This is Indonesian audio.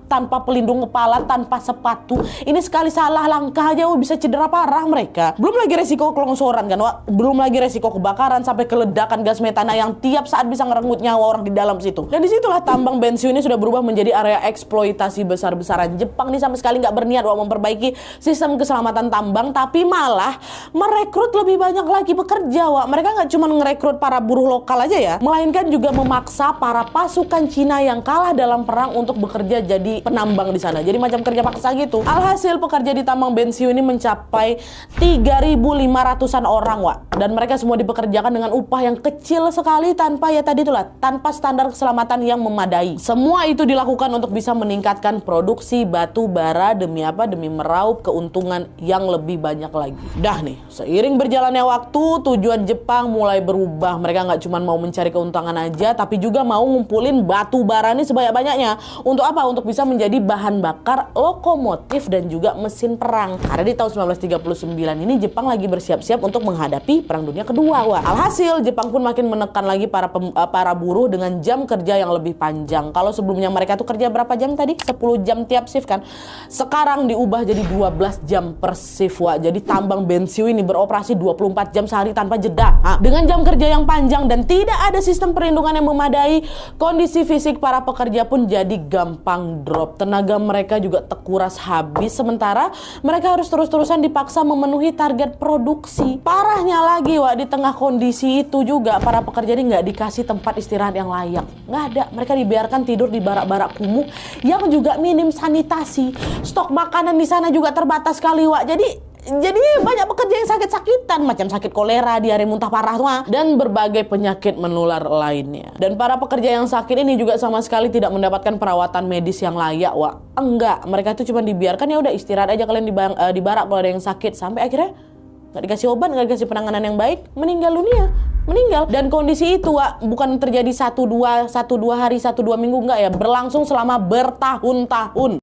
tanpa pelindung kepala, tanpa sepatu. Ini sekali salah langkah aja bisa cedera parah mereka. Belum lagi resiko kelongsoran kan, Wak. Belum lagi resiko kebakaran sampai keledakan gas metana yang tiap saat bisa ngerenggut nyawa orang di dalam situ. Dan disitulah tambang bensu ini sudah berubah menjadi area eksploitasi besar-besaran. Jepang nih sama sekali nggak berniat memperbaiki sistem keselamatan tambang, tapi malah merekrut lebih banyak lagi pekerja, Wak. Mereka nggak cuma ngerekrut para buruh lokal aja ya, melainkan juga memaksa para pasukan Cina yang kalah dalam perang untuk bekerja jadi penambang di sana. Jadi macam kerja paksa gitu. Alhasil pekerja di tambang bensu ini mencapai 3.500-an orang, Wak. Dan mereka semua dipekerjakan dengan upah yang kecil sekali tanpa tanpa standar keselamatan yang memadai. Semua itu dilakukan untuk bisa meningkatkan produksi batu bara demi apa? Demi meraup keuntungan yang lebih banyak lagi. Dah nih, seiring berjalannya waktu, tujuan Jepang mulai berubah. Mereka nggak cuma mau mencari keuntungan aja, tapi juga mau ngumpulin batu bara nih sebanyak-banyaknya. Untuk apa? Untuk bisa menjadi bahan bakar lokomotif dan juga mesin perang. Karena di tahun 1939 ini Jepang lagi bersiap-siap untuk menghadapi Perang Dunia Kedua. Wah. Alhasil Jepang pun makin menekan lagi para buruh dengan jam kerja yang lebih panjang. Kalau sebelumnya mereka tuh kerja berapa jam tadi? 10 jam tiap shift kan. Sekarang diubah jadi 12 jam per shift, Wah. Jadi tambang bensu ini beroperasi 24 jam sehari tanpa jeda. Dengan jam kerja yang panjang dan tidak ada sistem perlindungan yang memadai, kondisi fisik para pekerja pun jadi gampang drop. Tenaga mereka juga terkuras habis, sementara mereka harus terus-terusan dipaksa memenuhi target produksi. Parahnya lagi, Wak, di tengah kondisi itu juga para pekerja ini nggak dikasih tempat istirahat yang layak. Nggak ada. Mereka dibiarkan tidur di barak-barak kumuh yang juga minim sanitasi. Stok makanan di sana juga terbatas sekali, Wak. Jadi banyak pekerja yang sakit-sakitan, macam sakit kolera, diare muntah parah tuh, dan berbagai penyakit menular lainnya. Dan para pekerja yang sakit ini juga sama sekali tidak mendapatkan perawatan medis yang layak, Wak. Enggak, mereka itu cuma dibiarkan, ya udah istirahat aja kalian di barak kalau ada yang sakit, sampai akhirnya nggak dikasih obat, nggak dikasih penanganan yang baik, meninggal dunia. Dan kondisi itu, Wak, bukan terjadi 1-2 hari, 1-2 minggu, enggak ya, berlangsung selama bertahun-tahun.